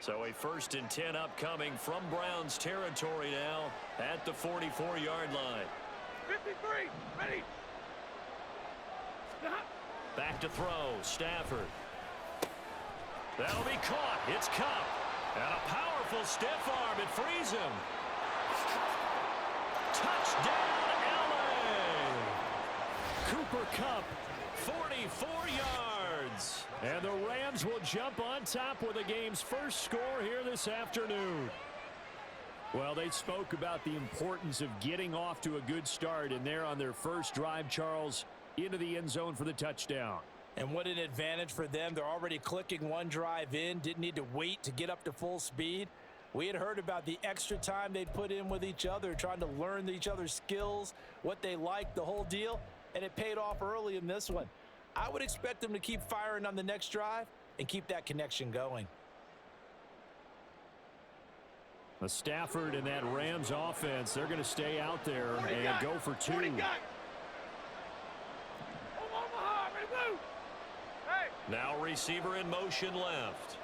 So a 1st and 10 upcoming from Browns territory now at the 44-yard line. 53, ready. Back to throw, Stafford. That'll be caught. It's Kupp. And a powerful stiff arm. It frees him. Touchdown, LA! Cooper Kupp, 44 yards. And the Rams will jump on top with the game's first score here this afternoon. Well, they spoke about the importance of getting off to a good start, and they're on their first drive, Charles, into the end zone for the touchdown. And what an advantage for them. They're already clicking one drive in, didn't need to wait to get up to full speed. We had heard about the extra time they'd put in with each other, trying to learn each other's skills, what they liked, the whole deal, and it paid off early in this one. I would expect them to keep firing on the next drive and keep that connection going. The Stafford and that Rams offense, they're going to stay out there and go for 2. Now receiver in motion left.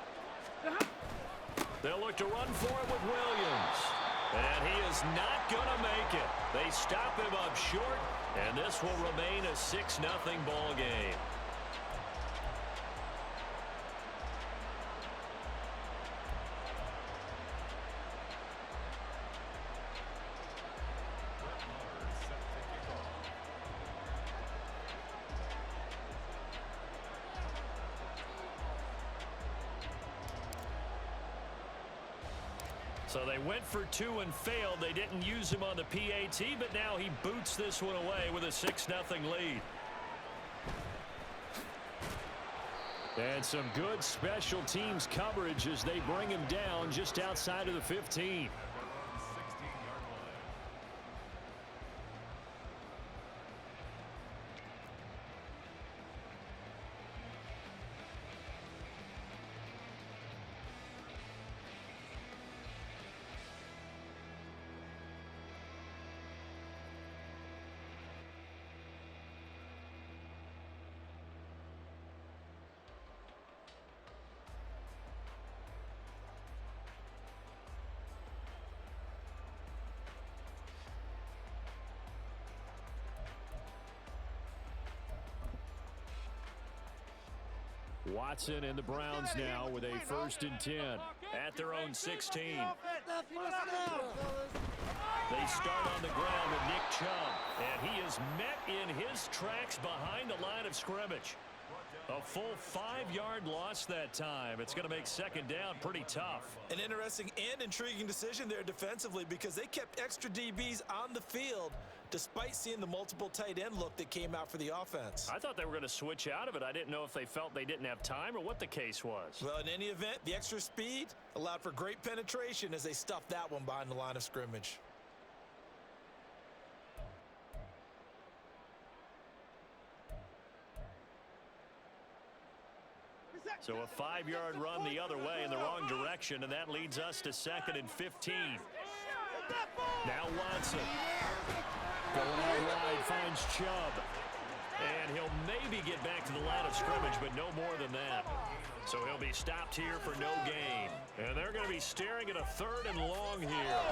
They'll look to run for it with Williams. And he is not going to make it. They stop him up short, and this will remain a 6-0 ball game. So they went for 2 and failed. They didn't use him on the PAT, but now he boots this one away with a 6-0 lead. And some good special teams coverage as they bring him down just outside of the 15. Watson and the Browns now with a 1st and 10 at their own 16. They start on the ground with Nick Chubb, and he is met in his tracks behind the line of scrimmage. A full 5-yard loss that time. It's going to make 2nd down pretty tough. An interesting and intriguing decision there defensively because they kept extra DBs on the field despite seeing the multiple tight end look that came out for the offense. I thought they were going to switch out of it. I didn't know if they felt they didn't have time or what the case was. Well, in any event, the extra speed allowed for great penetration as they stuffed that one behind the line of scrimmage. So a 5-yard run the other way in the wrong direction, and that leads us to 2nd and 15. Now Watson. Going out wide, finds Chubb. And he'll maybe get back to the line of scrimmage, but no more than that. So he'll be stopped here for no gain. And they're going to be staring at a 3rd and long here.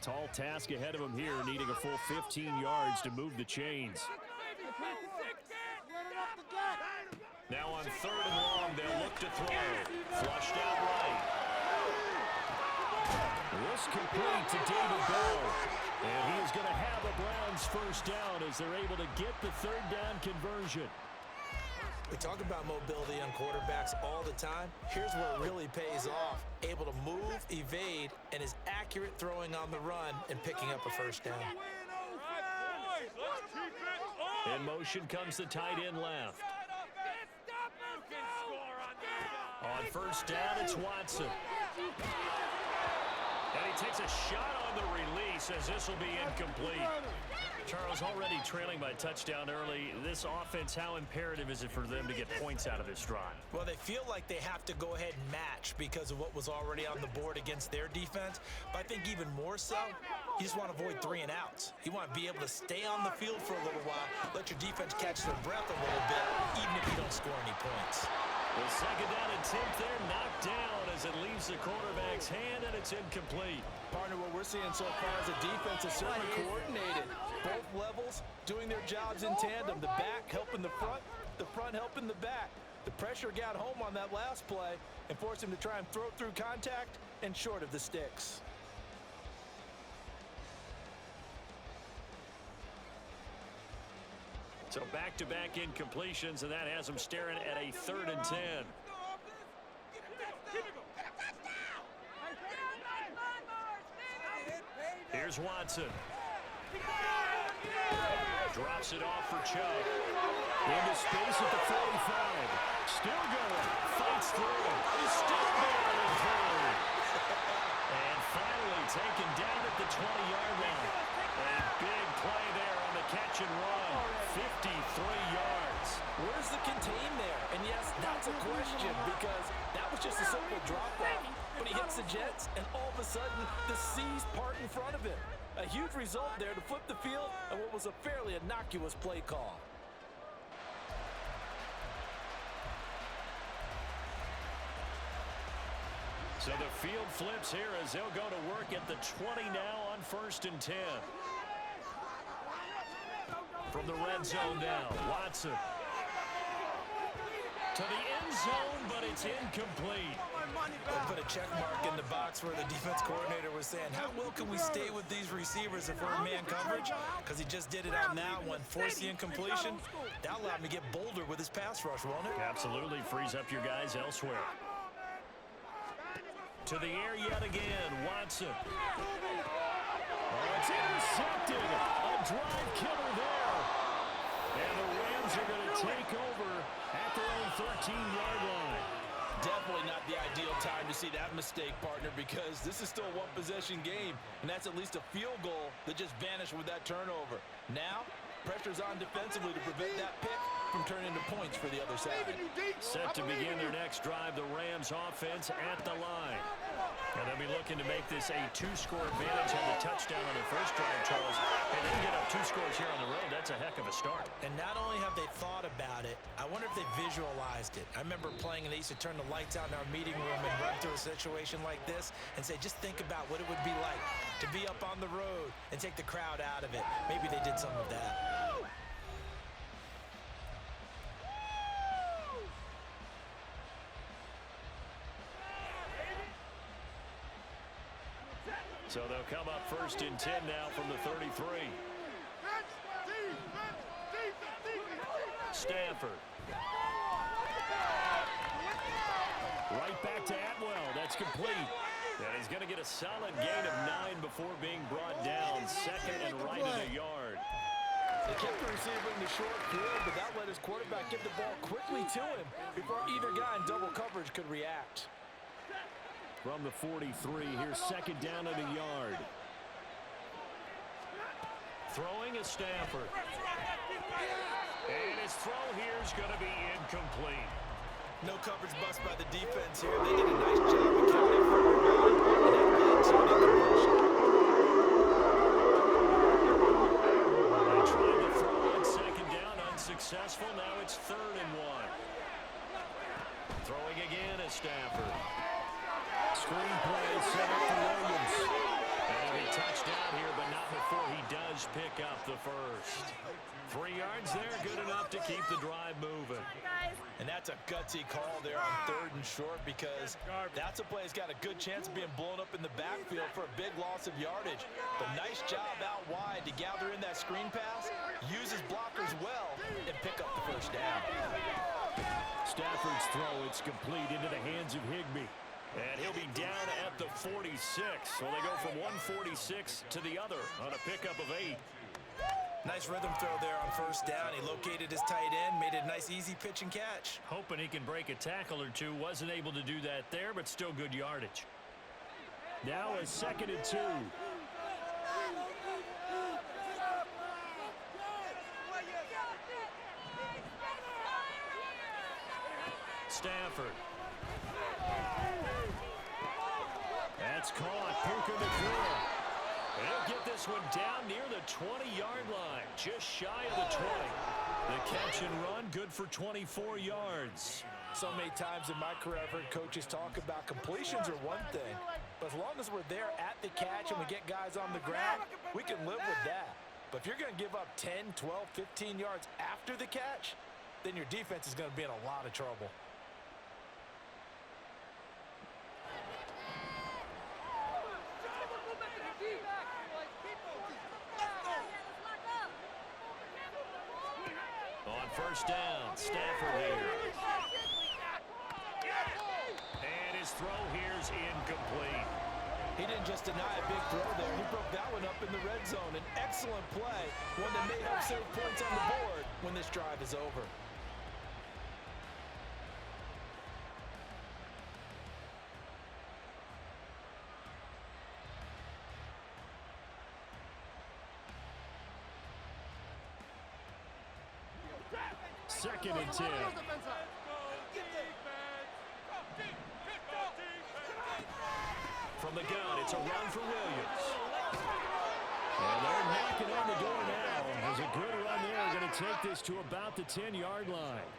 Tall task ahead of him here, needing a full 15 yards to move the chains. Now on 3rd and long, they'll look to throw. Flushed out right. This complete to David Bell. And he is going to have a Browns 1st down as they're able to get the 3rd down conversion. We talk about mobility on quarterbacks all the time. Here's where it really pays off. Able to move, evade, and is accurate throwing on the run and picking up a 1st down. In motion comes the tight end left. On 1st down, it's Watson. And he takes a shot on the release as this will be incomplete. Charles, already trailing by touchdown early. This offense, how imperative is it for them to get points out of this drive? Well, they feel like they have to go ahead and match because of what was already on the board against their defense. But I think even more so, you just want to avoid 3 and outs. You want to be able to stay on the field for a little while, let your defense catch their breath a little bit, even if you don't score any points. The second down attempt there knocked down as it leaves the quarterback's hand, and it's incomplete. Partner, what we're seeing so far is the defense is certainly coordinated. Both levels doing their jobs in tandem. The back helping the front helping the back. The pressure got home on that last play and forced him to try and throw through contact and short of the sticks. So back-to-back incompletions, and that has them staring at a 3rd and 10. Here's Watson. Drops it off for Chubb. Into space at the 45. Still going. Fights through. He's still barreling through. And finally taken down at the 20-yard line. A big play there on the catch and run. 53 yards. Where's the contain there? And yes, that's a question because that was just a simple drop-off. But he hits the Jets, and all of a sudden, the seas part in front of him. A huge result there to flip the field and what was a fairly innocuous play call. So the field flips here as they'll go to work at the 20 now on 1st and 10. From the red zone now, Watson. To the end zone, but it's incomplete. They'll put a check mark in the box where the defense coordinator was saying, how well can we stay with these receivers if we're in man coverage? Because he just did it on that one, forced the incompletion. That allowed him to get bolder with his pass rush, won't it? Absolutely frees up your guys elsewhere. To the air yet again, Watson. Oh, it's intercepted. A drive killer there. And the Rams are going to take over at their own 13-yard line. Definitely not the ideal time to see that mistake, partner, because this is still a one-possession game, and that's at least a field goal that just vanished with that turnover. Now, pressure's on defensively to prevent that pick from turning into points for the other side. Set to begin their next drive, the Rams offense at the line. And they'll be looking to make this a 2-score advantage. Had the touchdown on their first drive, Charles, and then get up 2 scores here on the road. That's a heck of a start. And not only have they thought about it, I wonder if they visualized it. I remember playing, and they used to turn the lights out in our meeting room and run through a situation like this and say, just think about what it would be like to be up on the road and take the crowd out of it. Maybe they did some of that. So they'll come up 1st and 10 now from the 33. Stanford. Right back to Atwell. That's complete. And he's going to get a solid gain of 9 before being brought down. 2nd and right at a yard. They kept the receiver in the short field, but that let his quarterback get the ball quickly to him before either guy in double coverage could react. From the 43, here's 2nd down at a yard. Throwing is Stanford. And his throw here is going to be incomplete. No coverage bust by the defense here. They did a nice job accounting for the run, and that led to an incompletion. They tried to throw on 2nd down, unsuccessful. Now it's 3rd and 1. Throwing again is Stanford. Screen play set up for Williams. And he'll be touched down here, but not before he does pick up the first. 3 yards there, good enough to keep the drive moving. And that's a gutsy call there on 3rd and short because that's a play that's got a good chance of being blown up in the backfield for a big loss of yardage. But nice job out wide to gather in that screen pass, use his blockers well, and pick up the first down. Stafford's throw, it's complete into the hands of Higbee. And he'll be down at the 46. So they go from 146 to the other on a pickup of 8. Nice rhythm throw there on 1st down. He located his tight end, made it a nice easy pitch and catch. Hoping he can break a tackle or two. Wasn't able to do that there, but still good yardage. Now a 2nd and 2. Stafford. That's caught. Puka Nacua. He'll get this one down near the 20-yard line, just shy of the 20. The catch and run, good for 24 yards. So many times in my career, I've heard coaches talk about completions are one thing, but as long as we're there at the catch and we get guys on the ground, we can live with that. But if you're going to give up 10, 12, 15 yards after the catch, then your defense is going to be in a lot of trouble. On first down, Stafford here. And his throw here's incomplete. He didn't just deny a big throw there. He broke that one up in the red zone. An excellent play, one that may help save points on the board when this drive is over. Second and 10. From the gun, it's a run for Williams. And they're knocking on the door now. There's a good run there. Going to take this to about the 10-yard line.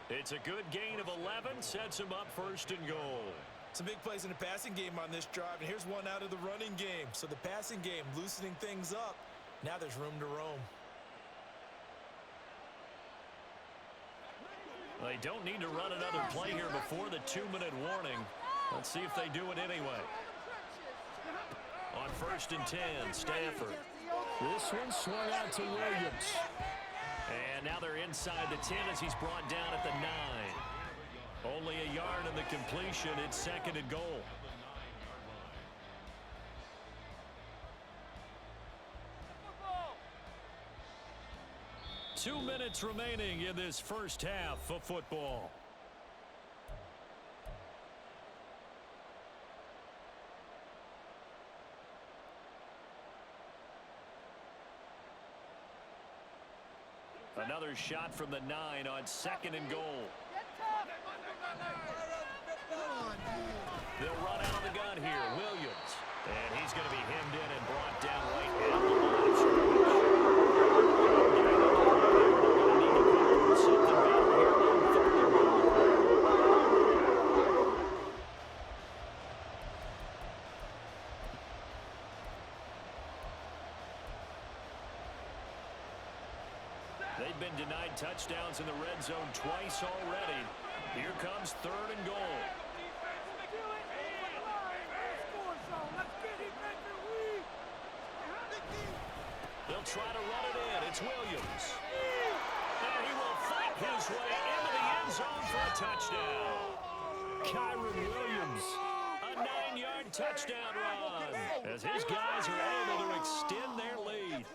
It's a good gain of 11. Sets him up 1st and goal. Some big plays in the passing game on this drive, and here's one out of the running game. So the passing game loosening things up. Now there's room to roam. They don't need to run another play here before the 2-minute warning. Let's see if they do it anyway. On 1st and 10, Stafford. This one swung out to Williams. And now they're inside the 10 as he's brought down at the 9. Only a yard in the completion. It's 2nd and goal. Two minutes remaining in this first half of football. Another shot from the 9 on 2nd and goal. They'll run out of the gun here. Williams. And he's going to be hemmed in and brought down right at the line of scrimmage. They've been denied touchdowns in the red zone twice already. Here comes 3rd and goal. They'll try to run it in. It's Williams. And he will fight his way into the end zone for a touchdown. Kyron Williams, a 9-yard touchdown run as his guys are able to extend their lead.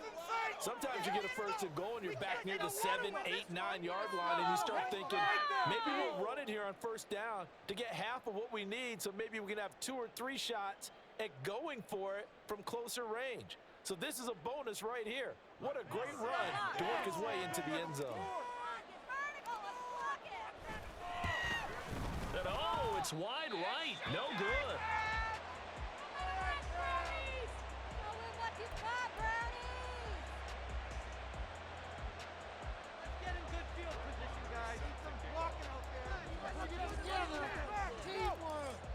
Sometimes you get a 1st and goal and you're back near the 7, 8, 9-yard line and you start thinking, maybe we'll run it here on 1st down to get half of what we need, so maybe we can have 2 or 3 shots at going for it from closer range. So this is a bonus right here. What a great run to work his way into the end zone. And oh, it's wide right. No good.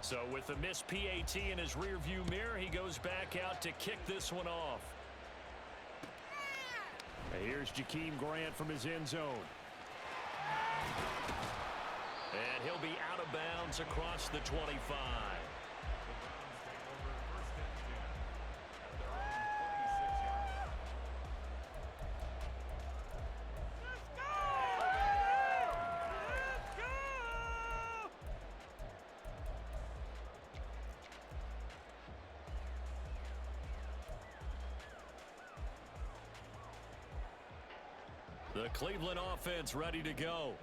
So with the missed PAT in his rearview mirror, he goes back out to kick this one off. Here's Jakeem Grant from his end zone. And he'll be out of bounds across the 25. The Cleveland offense ready to go.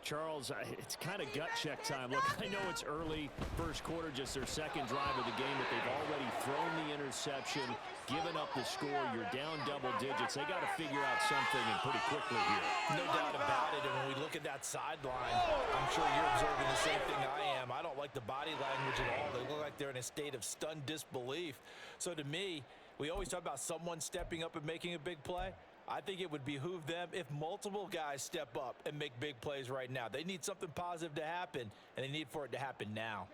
Charles, it's kind of gut check time. Look, I know it's early, first quarter, just their second drive of the game, but they've already thrown the interception, given up the score. You're down double digits. They got to figure out something, and pretty quickly here. No doubt about it. And when we look at that sideline, I'm sure you're observing the same thing I am. I don't like the body language at all. They look like they're in a state of stunned disbelief. So to me, we always talk about someone stepping up and making a big play. I think it would behoove them if multiple guys step up and make big plays right now. They need something positive to happen, and they need for it to happen now.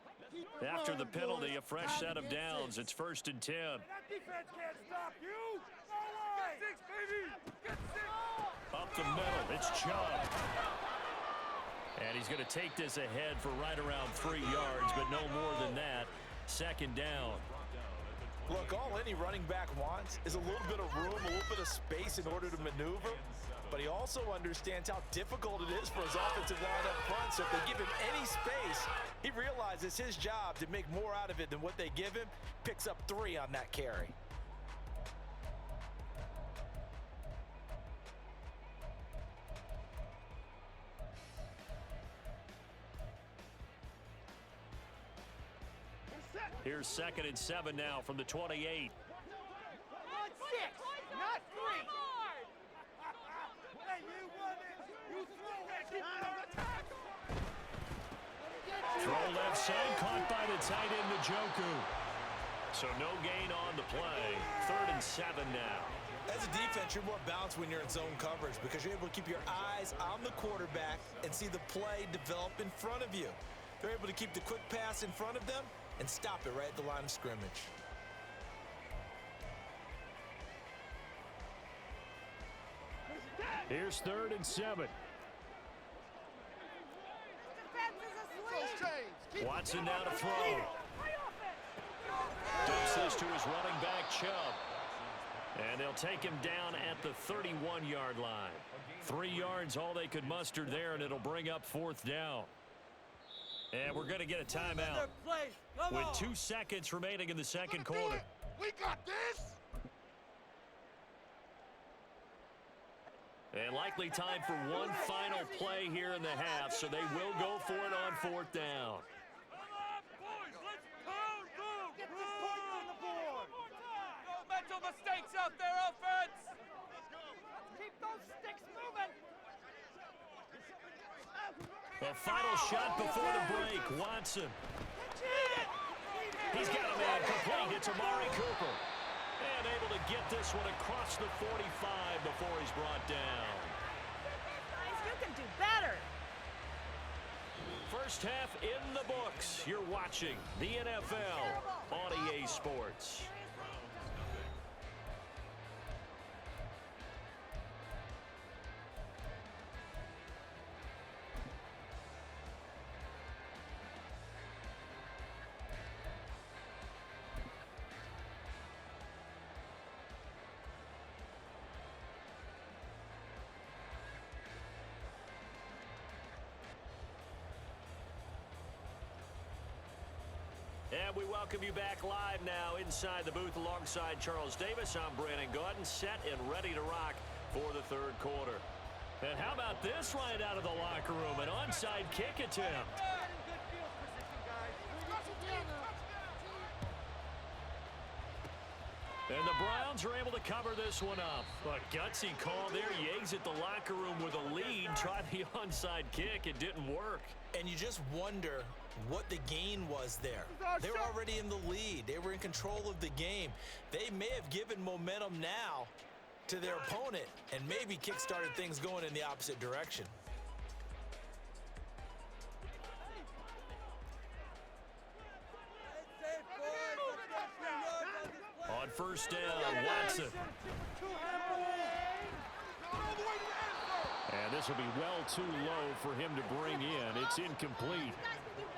After the penalty, a fresh set of downs. It's 1st and 10. That defense can't stop you. Get 6, baby. Get 6. Up the middle, it's Chubb. And he's going to take this ahead for right around 3 yards, but no more than that. 2nd down. Look, all any running back wants is a little bit of room, a little bit of space in order to maneuver. But he also understands how difficult it is for his offensive line up front. So if they give him any space, he realizes his job to make more out of it than what they give him. Picks up 3 on that carry. Here's 2nd and 7 now from the 28. 6, not 3. Hey, you won it. You throw it. Throw left side, caught by the tight end, Njoku. So no gain on the play. 3rd and 7 now. As a defense, you're more balanced when you're in zone coverage because you're able to keep your eyes on the quarterback and see the play develop in front of you. They're able to keep the quick pass in front of them and stop it right at the line of scrimmage. Here's 3rd and 7. Watson now to throw. Dumps this to his running back, Chubb. And they'll take him down at the 31-yard line. 3 yards, all they could muster there, and it'll bring up 4th down. And we're going to get a timeout with 2 seconds remaining in the second quarter. We got this. And likely time for one final play here in the half, so they will go for it on 4th down. Boys, let's pound them. Get this point on the board. No mental mistakes out there, offense. Keep those sticks moving. The final shot before the break, Watson. He's got a man complete. It's Amari Cooper. And able to get this one across the 45 before he's brought down. You can do better. First half in the books. You're watching the NFL on EA Sports. And we welcome you back live now inside the booth alongside Charles Davis. I'm Brandon Gaudin, set and ready to rock for the 3rd quarter. And how about this right out of the locker room? An onside kick attempt. And the Browns are able to cover this one up. A gutsy call there. You exit the locker room with a lead. Try the onside kick. It didn't work. And you just wonder what the gain was there. They were already in the lead. They were in control of the game. They may have given momentum now to their opponent and maybe kick-started things going in the opposite direction. On 1st down, Watson. And this will be well too low for him to bring in. It's incomplete.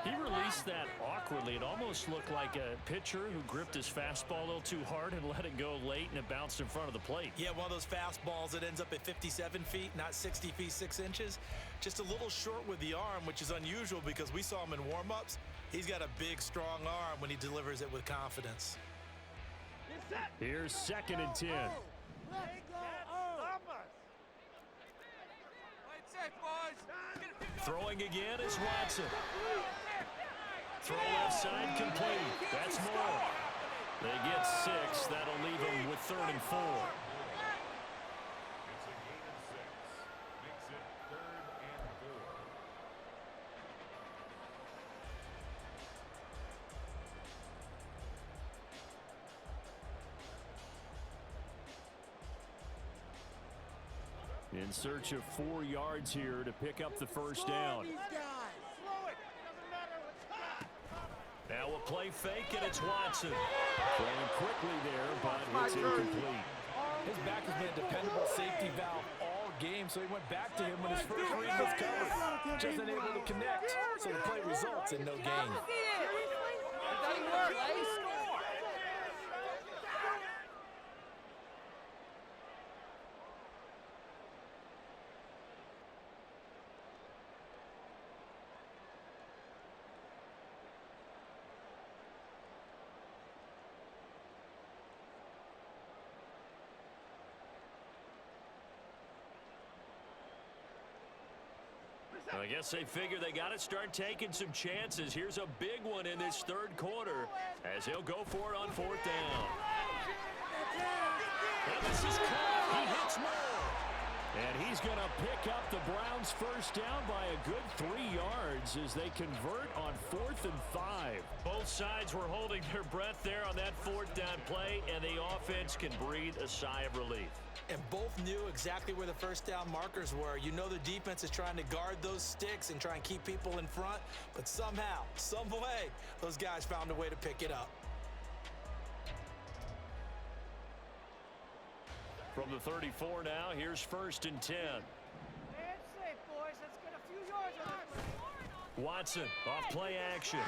He released that awkwardly. It almost looked like a pitcher who gripped his fastball a little too hard and let it go late, and it bounced in front of the plate. Yeah, one of those fastballs that ends up at 57 feet, not 60 feet, 6 inches. Just a little short with the arm, which is unusual because we saw him in warm-ups. He's got a big, strong arm when he delivers it with confidence. Here's 2nd and 10. Stop us. Play it safe, boys. Throwing again is Watson. Throw left side complete. That's more. They get 6. That'll leave them with 3rd and 4. In search of 4 yards here to pick up the first down. Now a play fake, and it's Watson. Throwing quickly there, but it's incomplete. His back has been a dependable safety valve all game, so he went back to him when his first read was covered. Just unable to connect, so the play results in no gain. I guess they figure they got to start taking some chances. Here's a big one in this 3rd quarter as he'll go for it on 4th down. And this is caught. He hits more. And he's going to pick up the Browns' first down by a good 3 yards as they convert on 4th and 5. Both sides were holding their breath there on that 4th down play, and the offense can breathe a sigh of relief. And both knew exactly where the first down markers were. You know the defense is trying to guard those sticks and try and keep people in front, but somehow, some way, those guys found a way to pick it up. From the 34 now, here's 1st and 10. Watson off play action.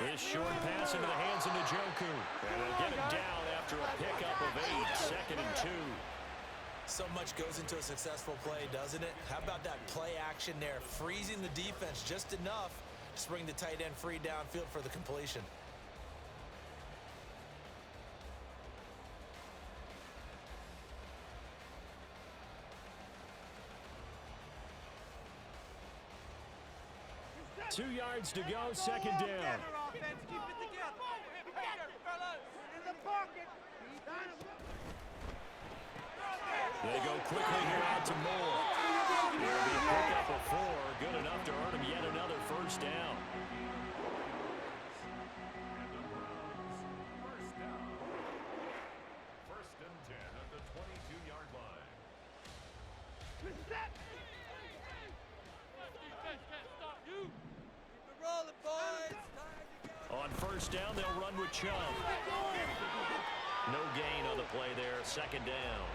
This short pass into the hands of Njoku. And they'll get him down after a pickup of 8, 2nd and 2. So much goes into a successful play, doesn't it? How about that play action there, freezing the defense just enough to bring the tight end free downfield for the completion. Two yards to go, 2nd down. They go quickly here out to Moore. It'll be a pickup of 4. Good enough to earn him yet another first down. First and 10 at the 22-yard line. On 1st down, they'll run with Chubb. No gain on the play there, 2nd down.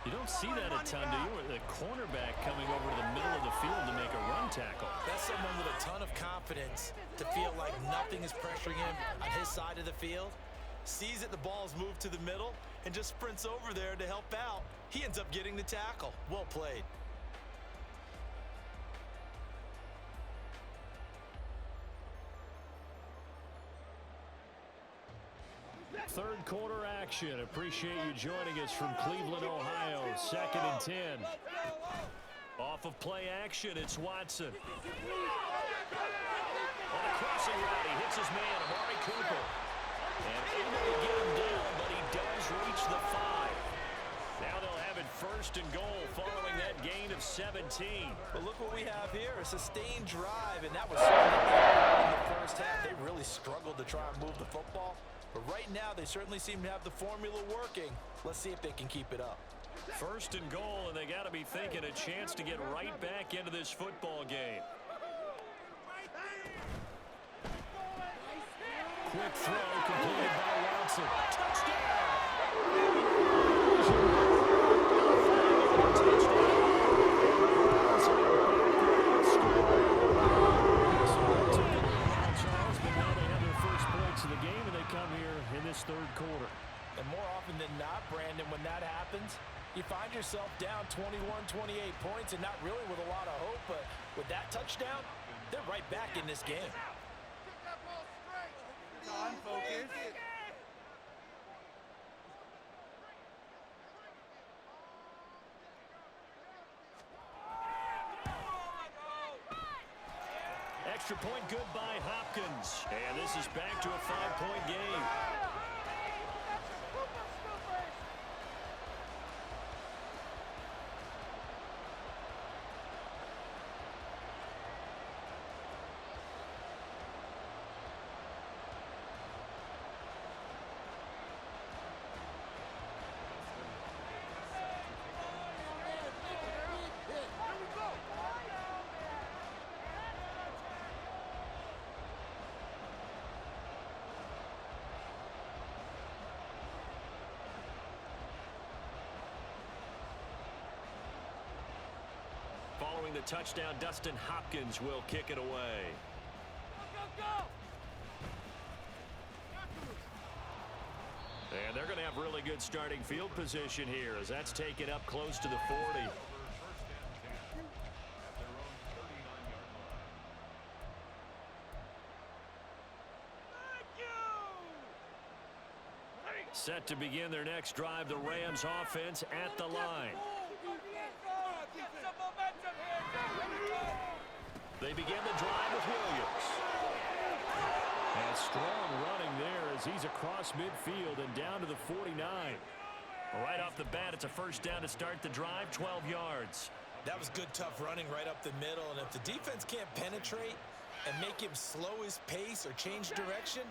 You don't see that a ton, do you? The cornerback coming over to the middle of the field to make a run tackle. That's someone with a ton of confidence to feel like nothing is pressuring him on his side of the field. Sees that the ball's moved to the middle and just sprints over there to help out. He ends up getting the tackle. Well played. Third quarter action. Appreciate you joining us from Cleveland, Ohio. 2nd and 10. Off of play action, it's Watson. On a crossing route, he hits his man, Amari Cooper. And able to get him down, but he does reach the 5. Now they'll have it 1st and goal following that gain of 17. But look what we have here, a sustained drive, and that was certainly in the first half. They really struggled to try and move the football. But right now, they certainly seem to have the formula working. Let's see if they can keep it up. 1st and goal, and they got to be thinking a chance to get right back into this football game. Quick throw completed by Watson. Touchdown! Of the game, and they come here in this 3rd quarter. And more often than not, Brandon, when that happens, you find yourself down 21, 28 points, and not really with a lot of hope, but with that touchdown, they're right back in this game. Focus. extra point good by Hopkins. And this is back to a 5-point game. Following the touchdown, Dustin Hopkins will kick it away. And they're going to have really good starting field position here as that's taken up close to the 40. Set to begin their next drive, the Rams offense at the line. They begin the drive with Williams. And strong running there as he's across midfield and down to the 49. Right off the bat, it's a first down to start the drive, 12 yards. That was good, tough running right up the middle. And if the defense can't penetrate and make him slow his pace or change direction,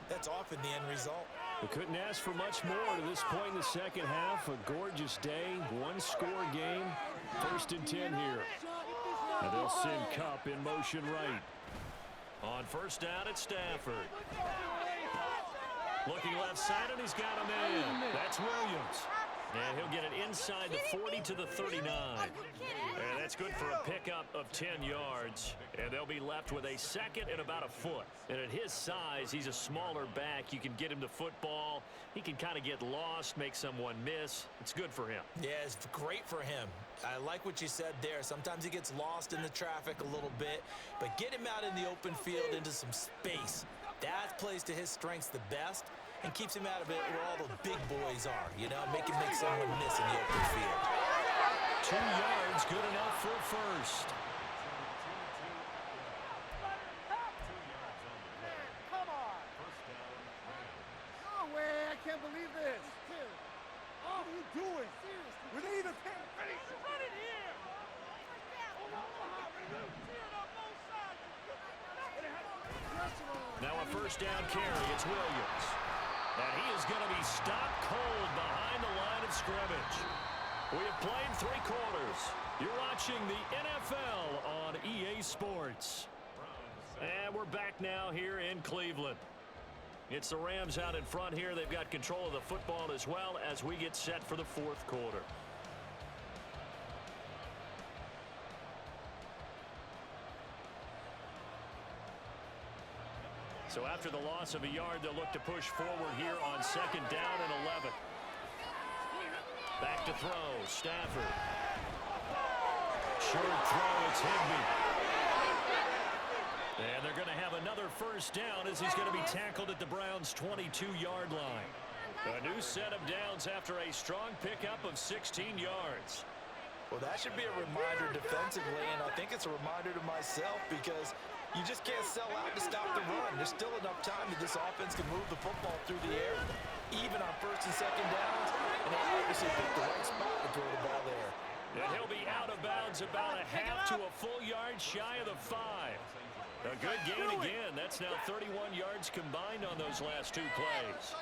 that's often the end result. We couldn't ask for much more to this point in the second half. A gorgeous day, one-score game. 1st and 10 here. And they'll send Kupp in motion right. On first down, it's Stafford. Looking left side, and he's got a man. That's Williams. And he'll get it inside the 40 to the 39. And that's good for a pickup of 10 yards. And they'll be left with a second and about a foot. And at his size, he's a smaller back. You can get him the football. He can kind of get lost, make someone miss. It's good for him. Yeah, it's great for him. I like what you said there. Sometimes he gets lost in the traffic a little bit. But get him out in the open field into some space. That plays to his strengths the best and keeps him out of it where all the big boys are. You know, make him make someone miss in the open field. 2 yards, good enough for a first. Come on. No way, I can't believe this. What are you doing? We need a finish. Run it here. Now a first down carry. It's Williams. And he is going to be stopped cold behind the line of scrimmage. We have played 3 quarters. You're watching the NFL on EA Sports. And we're back now here in Cleveland. It's the Rams out in front here. They've got control of the football as well as we get set for the 4th quarter. So after the loss of a yard, they'll look to push forward here on 2nd down and 11. Back to throw, Stafford. Short throw, it's Higbee. And they're going to have another first down as he's going to be tackled at the Browns' 22-yard line. A new set of downs after a strong pickup of 16 yards. Well, that should be a reminder defensively, and I think it's a reminder to myself because you just can't sell out to stop the run. There's still enough time that this offense can move the football through the air, even on 1st and 2nd downs, and they obviously picked the right spot to throw the ball there. And he'll be out of bounds about a half to a full yard shy of the 5. A good gain again. That's now 31 yards combined on those last 2 plays.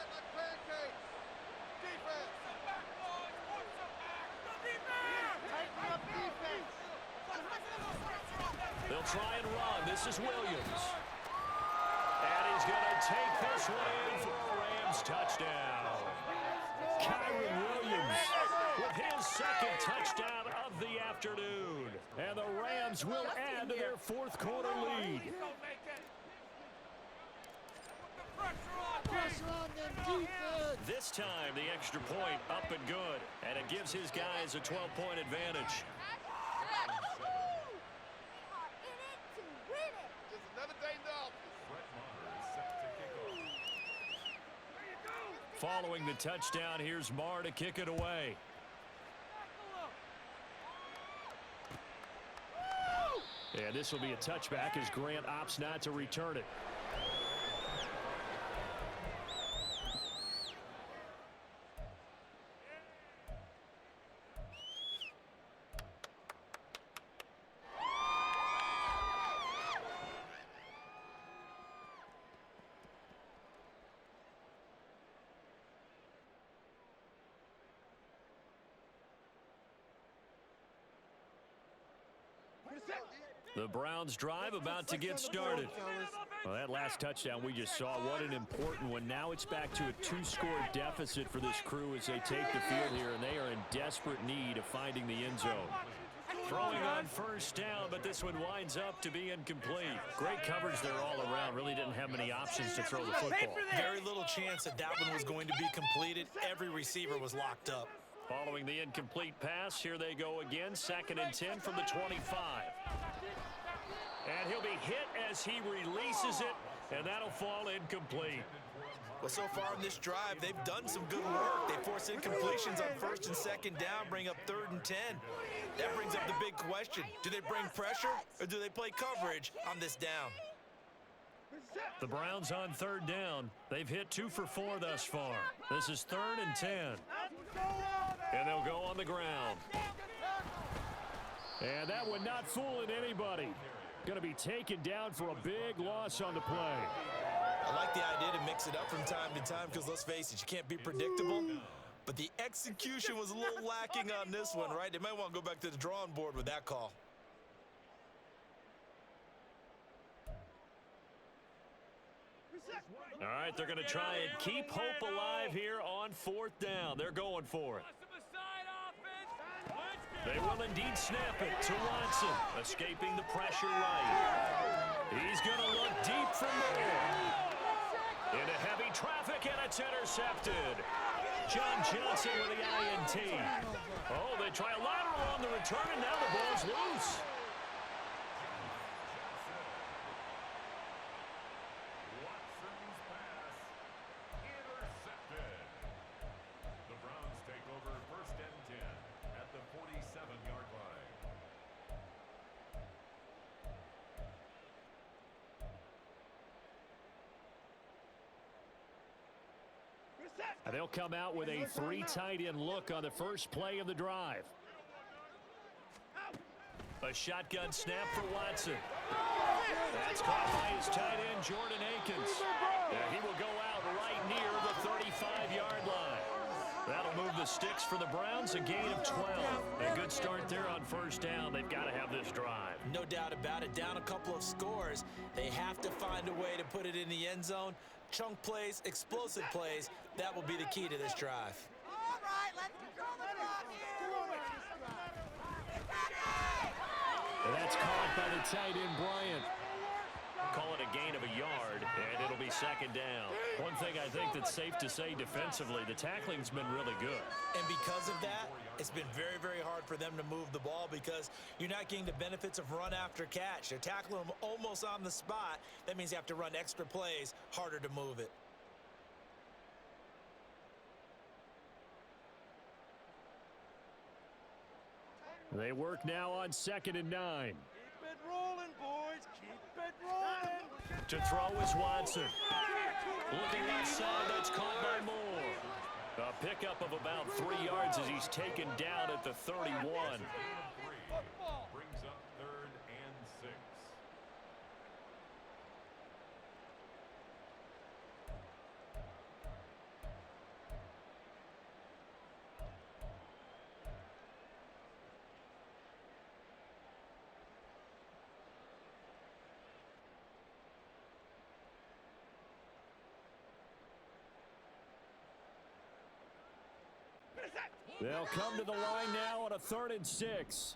They'll try and run. This is Williams. And he's going to take this one in for a Rams touchdown. Kyron Williams with his 2nd touchdown of the afternoon. And the Rams will add to their 4th quarter lead. This time, the extra point up and good. And it gives his guys a 12-point advantage. Following the touchdown, here's Marr to kick it away. And this will be a touchback as Grant opts not to return it. The Browns drive about to get started. Well, that last touchdown we just saw, what an important one. Now it's back to a 2-score deficit for this crew as they take the field here, and they are in desperate need of finding the end zone. Throwing on first down, but this one winds up to be incomplete. Great coverage there all around. Really didn't have many options to throw the football. Very little chance that one was going to be completed. Every receiver was locked up. Following the incomplete pass, here they go again. 2nd and 10 from the 25. And he'll be hit as he releases it, and that'll fall incomplete. Well, so far in this drive, they've done some good work. They force incompletions on 1st and 2nd down, bring up 3rd and 10. That brings up the big question. Do they bring pressure, or do they play coverage on this down? The Browns on 3rd down. They've hit 2 for 4 thus far. This is 3rd and 10. And they'll go on the ground. And that one not fooling anybody. Going to be taken down for a big loss on the play. I like the idea to mix it up from time to time because, let's face it, you can't be predictable. But the execution was a little lacking on this one, right? They might want to go back to the drawing board with that call. All right, they're going to try and keep hope alive here on 4th down. They're going for it. They will indeed snap it to Watson, escaping the pressure right. He's going to look deep from there. Into heavy traffic, and it's intercepted. John Johnson with the INT. Oh, they try a lateral on the return, and now the ball's loose. Watson's pass intercepted. The Browns take over 1st and 10 at the 47-yard line. And they'll come out with a 3 tight end look on the first play of the drive. A shotgun snap for Watson. That's caught by his tight end, Jordan Akins. And he will go out right near the 35-yard line. That'll move the sticks for the Browns, a gain of 12. A good start there on 1st down. They've got to have this drive. No doubt about it. Down a couple of scores. They have to find a way to put it in the end zone. Chunk plays, explosive plays. That will be the key to this drive. All right, let's control the clock here. And that's caught by the tight end, Bryant. Call it a gain of a yard, and it'll be 2nd down. One thing I think that's safe to say defensively, the tackling's been really good. And because of that, it's been very, very hard for them to move the ball because you're not getting the benefits of run after catch. They're tackling them almost on the spot. That means you have to run extra plays, harder to move it. They work now on 2nd and 9. Keep it rolling, boys. Keep it rolling. To throw is Watson. Looking outside, that's caught by Moore. A pickup of about 3 yards as he's taken down at the 31. Brings up 3rd and 6. They'll come to the line now on a 3rd and 6.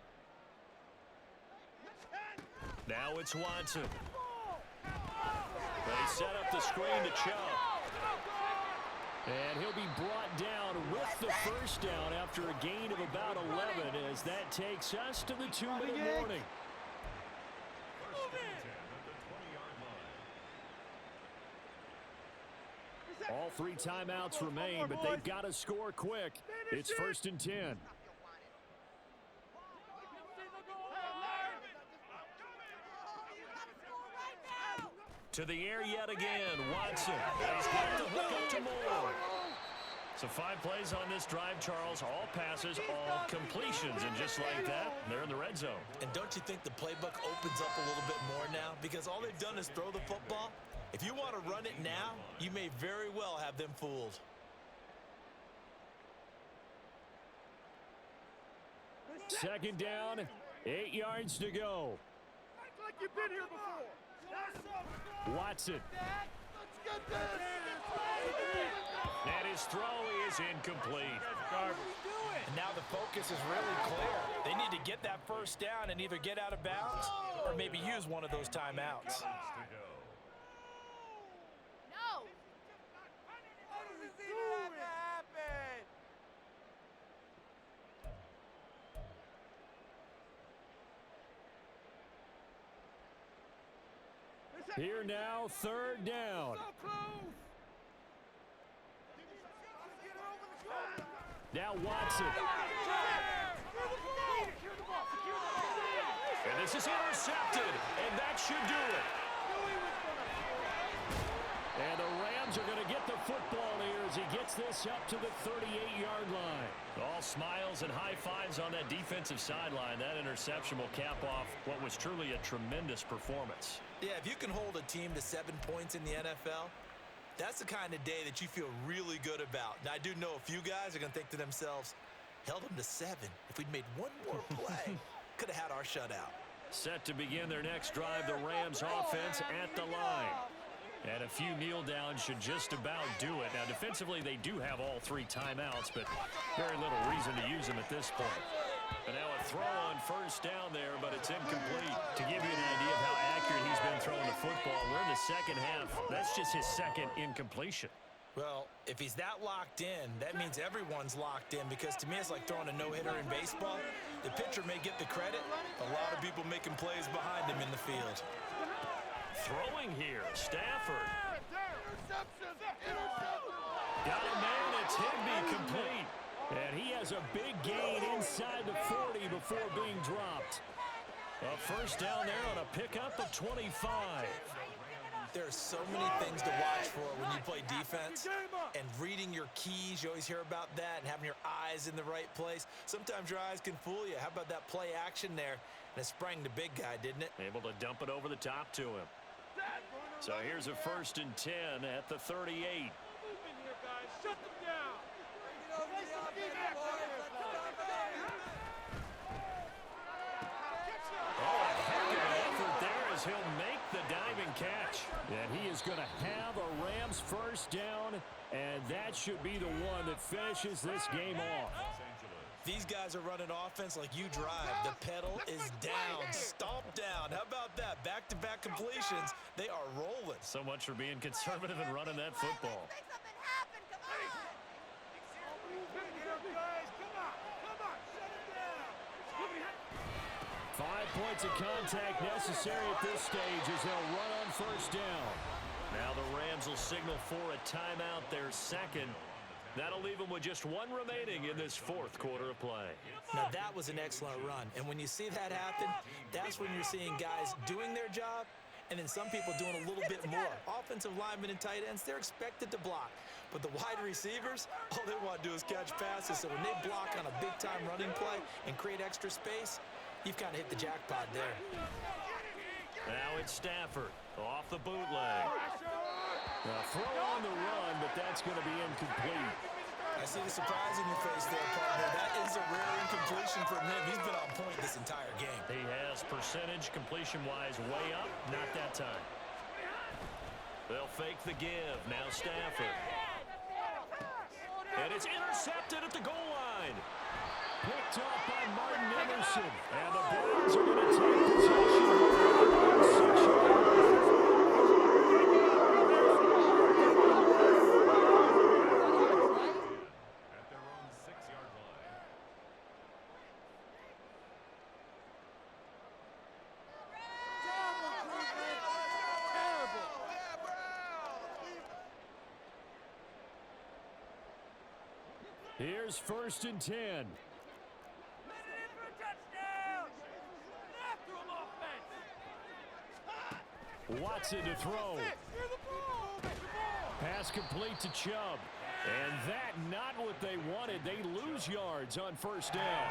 Now it's Watson. They set up the screen to Chubb. And he'll be brought down with the 1st down after a gain of about 11 as that takes us to the 2-minute warning. 1st and 10 at the 20-yard line. All 3 timeouts remain, but they've got to score quick. It's 1st and 10. To the air yet again. Watson. He's got the hook up to Moore. So 5 plays on this drive, Charles. All passes, all completions. And just like that, they're in the red zone. And don't you think the playbook opens up a little bit more now? Because all they've done is throw the football. If you want to run it now, you may very well have them fooled. Second down, 8 yards to go. Act like you've been here before. Watson. And his throw is incomplete. And now the focus is really clear. They need to get that first down and either get out of bounds or maybe use one of those timeouts. No. How does this even have to happen? Here now, third down. So close. Now Watson. And this is intercepted, and that should do it. And the Rams are going to get the football here as he gets this up to the 38-yard line. All smiles and high fives on that defensive sideline. That interception will cap off what was truly a tremendous performance. Yeah, if you can hold a team to 7 points in the NFL, that's the kind of day that you feel really good about. Now, I do know a few guys are going to think to themselves, held them to 7. If we'd made one more play, could have had our shutout. Set to begin their next drive, the Rams offense at the line. And a few kneel downs should just about do it. Now, defensively, they do have all 3 timeouts, but very little reason to use them at this point. And now a throw on first down there, but it's incomplete. To give you an idea of how accurate he's been throwing the football, we're in the second half. That's just his second incompletion. Well, if he's that locked in, that means everyone's locked in, because to me it's like throwing a no-hitter in baseball. The pitcher may get the credit. A lot of people making plays behind him in the field. Throwing here, Stafford. Interception. Got a man, it's Higby complete. And he has a big gain inside the 40 before being dropped. A first down there on a pickup of 25. There are so many things to watch for when you play defense, and reading your keys, you always hear about that, and having your eyes in the right place. Sometimes your eyes can fool you. How about that play action there? And it sprang the big guy, didn't it? Able to dump it over the top to him. So here's a 1st and 10 at the 38. Move in here, guys. Shut them down. Oh, a heck of an effort there as he'll make the diving catch. And he is going to have a Rams first down, and that should be the one that finishes this game off. These guys are running offense like you drive. The pedal is down, stomp down. How about that? Back-to-back completions. They are rolling. So much for being conservative and running that football. Make something happen. Come on. Move in here, guys. Come on. Shut it down. 5 points of contact necessary at this stage as they'll run on first down. Now the Rams will signal for a timeout, their second. That'll leave them with just 1 remaining in this 4th quarter of play. Now, that was an excellent run. And when you see that happen, that's when you're seeing guys doing their job and then some people doing a little bit more. Offensive linemen and tight ends, they're expected to block. But the wide receivers, all they want to do is catch passes. So when they block on a big-time running play and create extra space, you've kind of hit the jackpot there. Now it's Stafford off the bootleg. A throw on the run, but that's going to be incomplete. I see the surprise in your face there, partner. That is a rare incompletion from him. He's been on point this entire game. He has percentage completion-wise way up, not that time. They'll fake the give. Now Stafford. And it's intercepted at the goal line. Picked up by Martin Emerson. And the Browns are going to take possession. Here's 1st and 10. Watson to throw. Pass complete to Chubb. And that not what they wanted. They lose yards on first down.